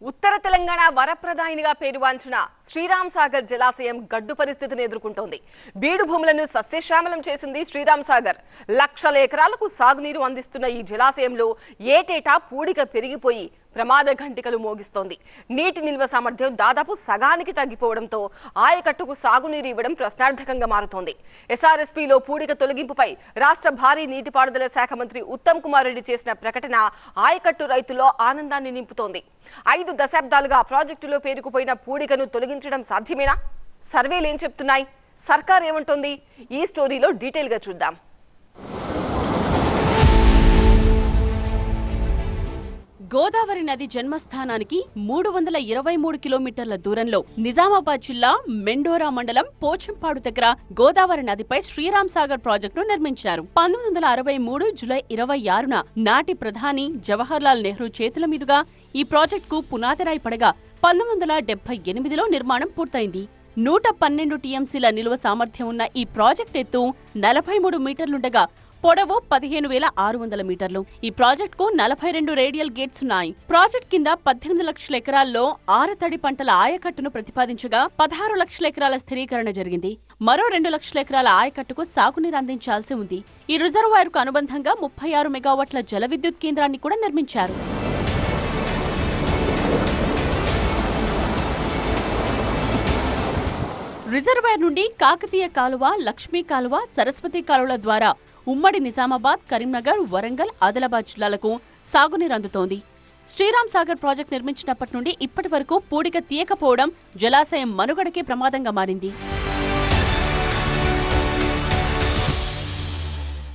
ఉత్తర తెలంగాణ వరప్రదాయినిగా పేరువాంచిన శ్రీరామ్ సాగర్ జలాశయం గడ్డు పరిస్థితిని ఎదుర్కొంటోంది. బీడు భూములను సస్యశ్యామలం చేసింది శ్రీరామ్ సాగర్. లక్షల ఎకరాలకు సాగునీరు అందిస్తున్న ఈ జలాశయంలో ఏటేటా పూడిక పెరిగిపోయి ప్రమాద ఘంటికలు మోగిస్తోంది. నీటి నిల్వ సామర్థ్యం దాదాపు సగానికి తగ్గిపోవడంతో ఆయకట్టుకు సాగునీరు ఇవ్వడం ప్రశ్నార్థకంగా మారుతోంది. ఎస్ఆర్ఎస్పీలో పూడిక తొలగింపుపై రాష్ట్ర భారీ నీటిపారుదల శాఖ మంత్రి ఉత్తమ్ కుమార్ రెడ్డి చేసిన ప్రకటన ఆయకట్టు రైతుల్లో ఆనందాన్ని నింపుతోంది. 5 దశాబ్దాలుగా ప్రాజెక్టులో పేరుకుపోయిన పూడికను తొలగించడం సాధ్యమేనా? సర్వేలు ఏం చెప్తున్నాయి? సర్కార్ ఏమంటోంది? ఈ స్టోరీలో డీటెయిల్గా చూద్దాం. గోదావరి నది జన్మస్థానానికి 323 కిలోమీటర్ల దూరంలో నిజామాబాద్ జిల్లా మెండోరా మండలం పోచంపాడు దగ్గర గోదావరి నదిపై శ్రీరామ్ సాగర్ ప్రాజెక్టును నిర్మించారు. 1963 జూలై 26న నాటి ప్రధాని జవహర్లాల్ నెహ్రూ చేతుల మీదుగా ఈ ప్రాజెక్టుకు పునాదిరాయి పడగా 1978లో నిర్మాణం పూర్తయింది. 112 టీఎంసీల నిల్వ సామర్థ్యం ఉన్న ఈ ప్రాజెక్టు ఎత్తు 43 మీటర్లుండగా పొడవు 15,600 మీటర్లు. ఈ ప్రాజెక్టుకు 42 రేడియల్ గేట్స్ ఉన్నాయి. ప్రాజెక్ట్ కింద 18 లక్షల ఎకరాల్లో ఆరుతడి పంటల ఆయకట్టును ప్రతిపాదించగా 16 లక్షల ఎకరాల స్థిరీకరణ జరిగింది. మరో 2 లక్షల ఎకరాల ఆయకట్టుకు సాగునీరు అందించాల్సి ఉంది. ఈ రిజర్వాయర్కు అనుబంధంగా 36 మెగావాట్ల జల విద్యుత్ కేంద్రాన్ని కూడా నిర్మించారు. రిజర్వాయర్ నుండి కాకతీయ కాలువ, లక్ష్మీ కాలువ, సరస్వతి కాలువల ద్వారా ఉమ్మడి నిజామాబాద్, కరీంనగర్, వరంగల్, ఆదిలాబాద్ జిల్లాలకు సాగునీరు అందుతోంది. శ్రీరామ్ సాగర్ ప్రాజెక్టు నిర్మించినప్పటి నుండి ఇప్పటి వరకు పూడిక తీయకపోవడం జలాశయం మనుగడకే ప్రమాదంగా మారింది.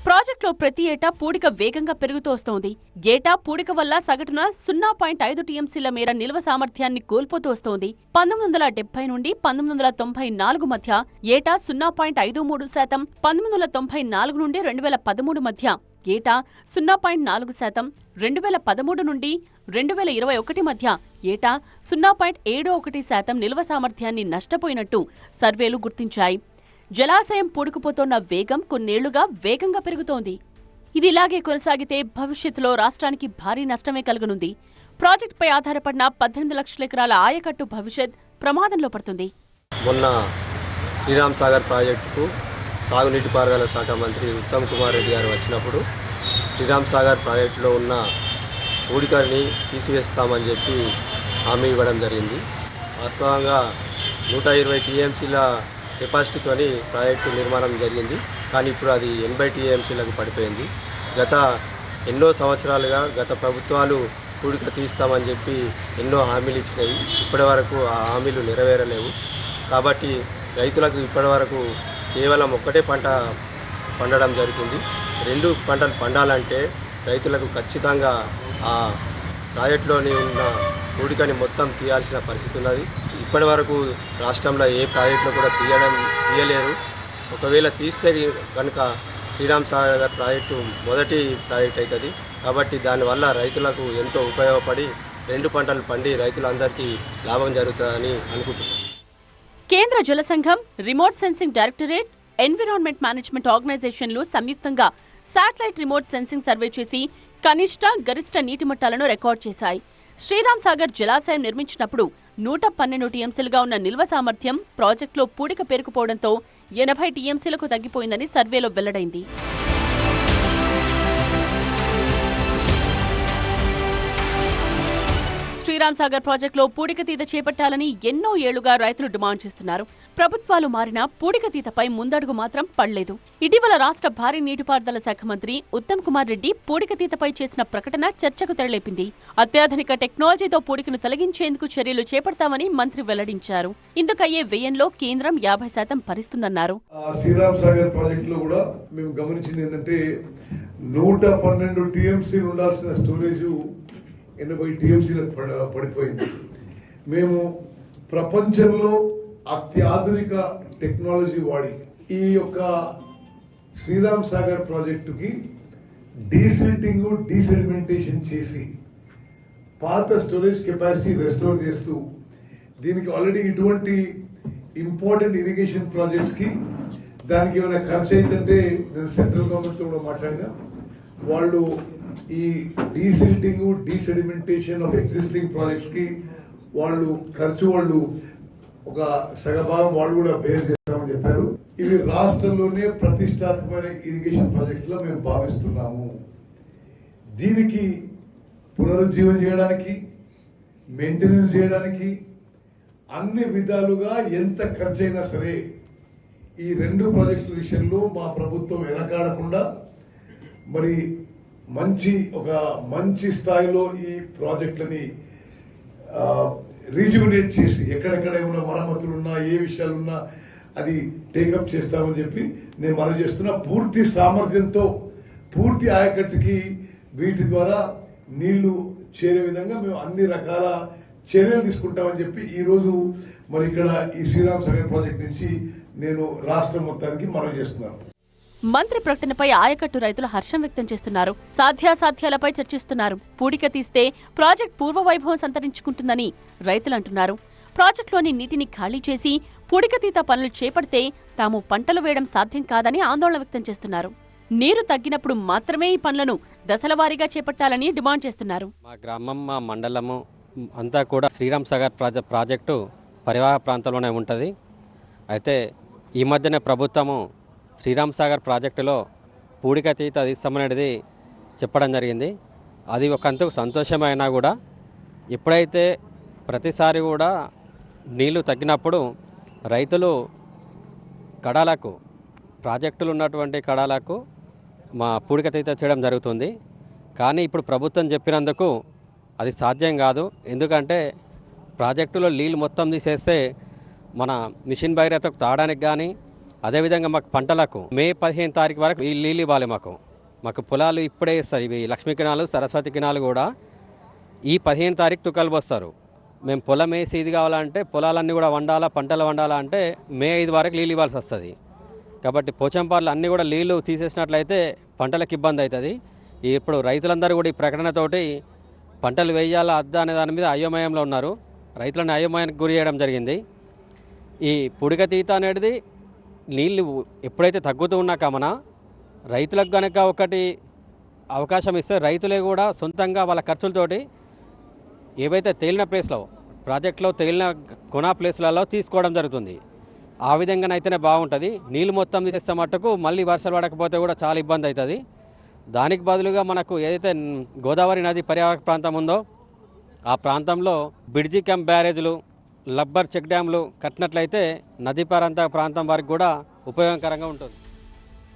ప్రాజెక్టులో ప్రతి ఏటా పూడిక వేగంగా పెరుగుతూ వస్తోంది. ఏటా పూడిక వల్ల సగటున 0.5 టీఎంసీల మేర నిల్వ సామర్థ్యాన్ని కోల్పోతూ వస్తోంది. 1970 నుండి 1994 మధ్య ఏటా 0.53%, 1994 నుండి 2013 మధ్య ఏటా 0.4%, 2013 నుండి 2021 మధ్య ఏటా 0.71% నిల్వ సామర్థ్యాన్ని నష్టపోయినట్టు సర్వేలు గుర్తించాయి. జలాశయం పూడుకుపోతోన్న వేగం కొన్నేళ్లుగా వేగంగా పెరుగుతోంది. ఇది ఇలాగే కొనసాగితే భవిష్యత్తులో రాష్ట్రానికి భారీ నష్టమే కలగనుంది. ప్రాజెక్టుపై ఆధారపడిన 18 లక్షల ఎకరాల ఆయకట్టు భవిష్యత్ ప్రమాదంలో పడుతుంది. మొన్న శ్రీరామ్ సాగర్ ప్రాజెక్టుకు సాగునీటి పారుదల శాఖ మంత్రి ఉత్తమ్ కుమార్ రెడ్డి గారు వచ్చినప్పుడు శ్రీరామ్ సాగర్ ప్రాజెక్టులో ఉన్న పూడికని తీసివేస్తామని చెప్పి హామీ ఇవ్వడం జరిగింది. వాస్తవంగా 120 టీఎంసీల కెపాసిటీతోని ప్రాజెక్టు నిర్మాణం జరిగింది. కానీ ఇప్పుడు అది 80 టీఎంసీలకు పడిపోయింది. గత ఎన్నో సంవత్సరాలుగా గత ప్రభుత్వాలు పూడిక తీస్తామని చెప్పి ఎన్నో హామీలు ఇచ్చినాయి. ఇప్పటి వరకు ఆ హామీలు నెరవేరలేవు. కాబట్టి రైతులకు ఇప్పటి వరకు కేవలం ఒక్కటే పంట పండడం జరుగుతుంది. 2 పంటలు పండాలంటే రైతులకు ఖచ్చితంగా ఆ ప్రాజెక్టులోని ఉన్న పూడికని మొత్తం తీయాల్సిన పరిస్థితి ఉన్నది. ఇప్పటి వరకు రాష్ట్రంలో ఏ ప్రాజెక్టులో కూడా తీయలేరు. ఒకవేళ తీస్తే కనుక శ్రీరామ్ సాగర్ ప్రాజెక్టు మొదటి ప్రాజెక్ట్ అవుతుంది. కాబట్టి దానివల్ల రైతులకు ఎంతో ఉపయోగపడి 2 పంటలు పండి రైతులందరికీ లాభం జరుగుతుందని అనుకుంటున్నాను. కేంద్ర జల సంఘం, remote sensing directorate, environment management ఆర్గనైజేషన్లు సంయుక్తంగా శాటిలైట్ రిమోట్ సెన్సింగ్ సర్వే చేసి కనిష్ట, గరిష్ట నీటి మట్టాలను రికార్డ్ చేశాయి. శ్రీరామ్ సాగర్ జలాశయం నిర్మించినప్పుడు 112 టీఎంసీలుగా ఉన్న నిల్వ సామర్థ్యం ప్రాజెక్టులో పూడిక పేరుకుపోవడంతో 80 టీఎంసీలకు తగ్గిపోయిందని సర్వేలో వెల్లడైంది. శ్రీరామ్ సాగర్ ప్రాజెక్టులో పూడికతీత చేపట్టాలని ఎన్నో ఏళ్లుగా రైతులు డిమాండ్ చేస్తున్నారు. ప్రభుత్వాలు మారినా పూడికతీతపై ముందడుగు మాత్రం పడలేదు. ఇటీవల రాష్ట్ర భారీ నీటిపారుదల శాఖ మంత్రి ఉత్తమ్ కుమార్ రెడ్డి పూడికతీతపై చేసిన ప్రకటన చర్చకు తెరలేపింది. అత్యాధునిక టెక్నాలజీతో పూడికను తొలగించేందుకు చర్యలు చేపడతామని మంత్రి వెల్లడించారు. ఇందుకయ్యే వ్యయంలో కేంద్రం 50% భరిస్తుందన్నారు. శ్రీరామ్ సాగర్ ప్రాజెక్టులో కూడా మేము గమనించింది ఏంటంటే 112 టీఎంసీ ఉండాల్సిన స్టోరేజ్ 80 టీఎంసీలకు పడిపోయింది. మేము ప్రపంచంలో అత్యాధునిక టెక్నాలజీ వాడి ఈ యొక్క శ్రీరామ్ సాగర్ ప్రాజెక్టుకి డీసిల్టింగ్, డీసెడిమెంటేషన్ చేసి పాత స్టోరేజ్ కెపాసిటీ రెస్టోర్ చేస్తూ దీనికి ఆల్రెడీ ఇటువంటి ఇంపార్టెంట్ ఇరిగేషన్ ప్రాజెక్ట్స్కి దానికి ఏమైనా ఖర్చు అయిందంటే నేను సెంట్రల్ గవర్నమెంట్తో కూడా మాట్లాడినా వాళ్ళు ఈ డీసిల్టింగ్ డీసెడిమెంటేషన్ ఆఫ్ ఎగ్జిస్టింగ్ ప్రాజెక్ట్స్కి వాళ్ళు ఒక సగభాగం వాళ్ళు కూడా బేర్ చేస్తామని చెప్పారు. ఇవి రాష్ట్రంలోనే ప్రతిష్టాత్మకమైన ఇరిగేషన్ ప్రాజెక్టులో మేము భావిస్తున్నాము. దీనికి పునరుజ్జీవం చేయడానికి, మెయింటెనెన్స్ చేయడానికి అన్ని విధాలుగా ఎంత ఖర్చైనా సరే ఈ 2 ప్రాజెక్టుల విషయంలో మా ప్రభుత్వం వెనకాడకుండా మరి మంచి స్థాయిలో ఈ ప్రాజెక్టులని రీజుమినేట్ చేసి ఎక్కడెక్కడ ఏమైనా మరమ్మతులు ఉన్నా, ఏ విషయాలున్నా అది టేకప్ చేస్తామని చెప్పి నేను మనవి చేస్తున్నా. పూర్తి సామర్థ్యంతో పూర్తి ఆయకట్టుకి వీటి ద్వారా నీళ్లు చేరే విధంగా మేము అన్ని రకాల చర్యలు తీసుకుంటామని చెప్పి ఈరోజు మరి ఇక్కడ ఈ శ్రీరామ్ సాగర్ ప్రాజెక్ట్ నుంచి నేను రాష్ట్రం మొత్తానికి మనవి చేస్తున్నాను. మంత్రి ప్రకటనపై ఆయకట్టు రైతులు హర్షం వ్యక్తం చేస్తున్నారు. సాధ్యాసాధ్యాలపై చర్చిస్తున్నారు. పూడిక తీస్తే ప్రాజెక్ట్ పూర్వవైభవం సంతరించుకుంటుందని రైతులు అంటున్నారు. ప్రాజెక్టులోని నీటిని ఖాళీ చేసి పూడికతీత పనులు చేపడితే తాము పంటలు వేయడం సాధ్యం కాదని ఆందోళన వ్యక్తం చేస్తున్నారు. నీరు తగ్గినప్పుడు మాత్రమే ఈ పనులను దశలవారీగా చేపట్టాలని డిమాండ్ చేస్తున్నారు. మా గ్రామం, మా మండలము అంతా కూడా శ్రీరామ్ సాగర్ ప్రాజెక్టు పరివాహక ప్రాంతంలోనే ఉంటుంది. అయితే ఈ మధ్యనే ప్రభుత్వము శ్రీరామ్ సాగర్ ప్రాజెక్టులో పూడికతీత తీస్తామనేది చెప్పడం జరిగింది. అది ఒకంతకు సంతోషమైనా కూడా ఎప్పుడైతే ప్రతిసారి కూడా నీళ్లు తగ్గినప్పుడు రైతులు కడాలకు, ప్రాజెక్టులు ఉన్నటువంటి కడాలకు మా పూడికతీత చేయడం జరుగుతుంది. కానీ ఇప్పుడు ప్రభుత్వం చెప్పినందుకు అది సాధ్యం కాదు. ఎందుకంటే ప్రాజెక్టులో నీళ్ళు మొత్తం తీసేస్తే మన మిషన్ భగీరథకు తాగడానికి కానీ, అదేవిధంగా మాకు పంటలకు మే 15 తారీఖు వరకు నీళ్ళు ఇవ్వాలి. మాకు పొలాలు ఇప్పుడే ఇస్తారు. ఇవి లక్ష్మీ కినాలు, సరస్వతి కినాలు కూడా ఈ 15 తారీఖు తుకలు పోస్తారు. మేము పొలం వేసి ఇది కావాలంటే పొలాలన్నీ కూడా వండాలా, పంటలు వండాలా అంటే మే 5 వరకు నీళ్ళు ఇవ్వాల్సి వస్తుంది. కాబట్టి పోచంపార్లు అన్నీ కూడా నీళ్లు తీసేసినట్లయితే పంటలకు ఇబ్బంది అవుతుంది. ఇప్పుడు రైతులందరూ కూడా ఈ ప్రకటనతోటి పంటలు వేయాలా అద్దా అనే దాని మీద అయోమయంలో ఉన్నారు. రైతులను అయోమయానికి గురి చేయడం జరిగింది. ఈ పూడికతీత అనేది నీళ్ళు ఎప్పుడైతే తగ్గుతూ ఉన్నా కామన రైతులకు కనుక ఒకటి అవకాశం ఇస్తే రైతులే కూడా సొంతంగా వాళ్ళ ఖర్చులతోటి ఏవైతే తేలిన ప్లేస్లో, ప్రాజెక్టులో తేలిన కొనా ప్లేస్లలో తీసుకోవడం జరుగుతుంది. ఆ విధంగానైతేనే బాగుంటుంది. నీళ్ళు మొత్తం తీసేస్తే మట్టుకు మళ్ళీ వర్షాలు పడకపోతే కూడా చాలా ఇబ్బంది అవుతుంది. దానికి బదులుగా మనకు ఏదైతే గోదావరి నది పరివాహక ప్రాంతం ఉందో ఆ ప్రాంతంలో బిడ్జి క్యాంప్ బ్యారేజ్లు, లబ్బర్ చెక్ డ్యాంలు కట్టినట్లయితే నదీ ప్రాంతం వారికి కూడా ఉపయోగకరంగా ఉంటుంది.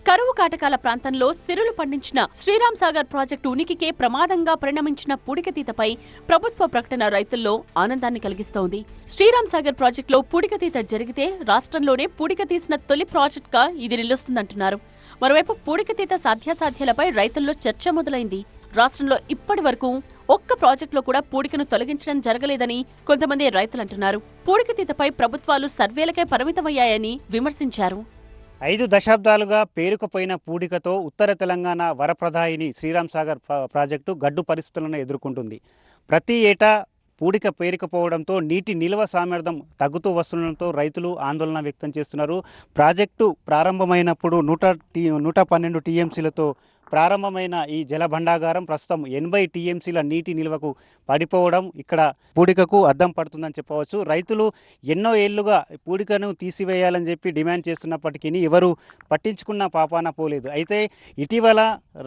కరువు కాటకాల ప్రాంతంలో సిరులు పండించిన శ్రీరామ్ సాగర్ ప్రాజెక్టు ఉనికికే ప్రమాదంగా పరిణమించిన పూడికతీతపై ప్రభుత్వ ప్రకటన రైతుల్లో ఆనందాన్ని కలిగిస్తోంది. శ్రీరామ్ సాగర్ ప్రాజెక్టులో పూడికతీత జరిగితే రాష్ట్రంలోనే పూడిక తీసిన తొలి ప్రాజెక్టుగా ఇది నిలుస్తుందంటున్నారు. మరోవైపు పూడికతీత సాధ్యాసాధ్యాలపై రైతుల్లో చర్చ మొదలైంది. రాష్ట్రంలో ఇప్పటి వరకు ఒక్క ప్రాజెక్టులో కూడా పూడికను తొలగించడం జరగలేదని కొంతమంది రైతులంటున్నారు. పూడికతీతపై ప్రభుత్వాలు సర్వేలకే పరిమితమయ్యాయని విమర్శించారు. 5 దశాబ్దాలుగా పేరుకుపోయిన పూడికతో ఉత్తర తెలంగాణ వరప్రదాయిని శ్రీరామ్ సాగర్ ప్రాజెక్టు గడ్డు పరిస్థితులను ఎదుర్కొంటుంది. ప్రతి ఏటా పూడిక పేరుకుపోవడంతో నీటి నిల్వ సామర్థ్యం తగ్గుతూ వస్తుండడంతో రైతులు ఆందోళన వ్యక్తం చేస్తున్నారు. ప్రాజెక్టు ప్రారంభమైనప్పుడు 112 టీఎంసీలతో ప్రారంభమైన ఈ జలభండాగారం ప్రస్తుతం 80 టీఎంసీల నీటి నిల్వకు పడిపోవడం ఇక్కడ పూడికకు అద్దం పడుతుందని చెప్పవచ్చు. రైతులు ఎన్నో ఏళ్లుగా పూడికను తీసివేయాలని చెప్పి డిమాండ్ చేస్తున్నప్పటికీ ఎవరు పట్టించుకున్న పాపాన పోలేదు. అయితే ఇటీవల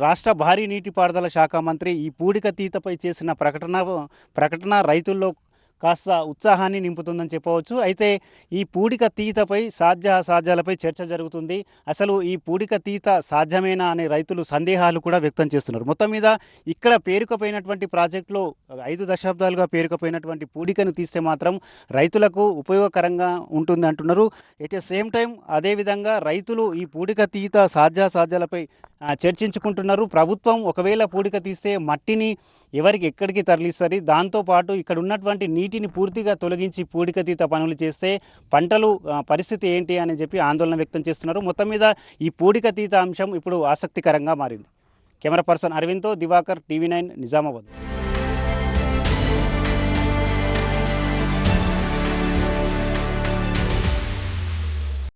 రాష్ట్ర భారీ నీటిపారుదల శాఖ మంత్రి ఈ పూడిక తీతపై చేసిన ప్రకటన రైతుల్లో కాస్త ఉత్సాహాన్ని నింపుతుందని చెప్పవచ్చు. అయితే ఈ పూడిక తీతపై సాధ్యాసాధ్యాలపై చర్చ జరుగుతుంది. అసలు ఈ పూడిక తీత సాధ్యమేనా అనే రైతులు సందేహాలు కూడా వ్యక్తం చేస్తున్నారు. మొత్తం మీద ఇక్కడ పేరుకుపోయినటువంటి ప్రాజెక్టులో 5 దశాబ్దాలుగా పేరుకుపోయినటువంటి పూడికను తీస్తే మాత్రం రైతులకు ఉపయోగకరంగా ఉంటుంది అంటున్నారు. ఎట్ ద సేమ్ టైం అదేవిధంగా రైతులు ఈ పూడిక తీత సాధ్యాసాధ్యాలపై చర్చించుకుంటున్నారు. ప్రభుత్వం ఒకవేళ పూడిక తీస్తే మట్టిని ఎక్కడికి తరలిస్తారు, దాంతోపాటు ఇక్కడ ఉన్నటువంటి నీటిని పూర్తిగా తొలగించి పూడికతీత పనులు చేస్తే పంటలు పరిస్థితి ఏంటి అని చెప్పి ఆందోళన వ్యక్తం చేస్తున్నారు. మొత్తం మీద ఈ పూడికతీత అంశం ఇప్పుడు ఆసక్తికరంగా మారింది. కెమెరా పర్సన్ అరవింద్తో దివాకర్, టీవీ9 నిజామాబాద్.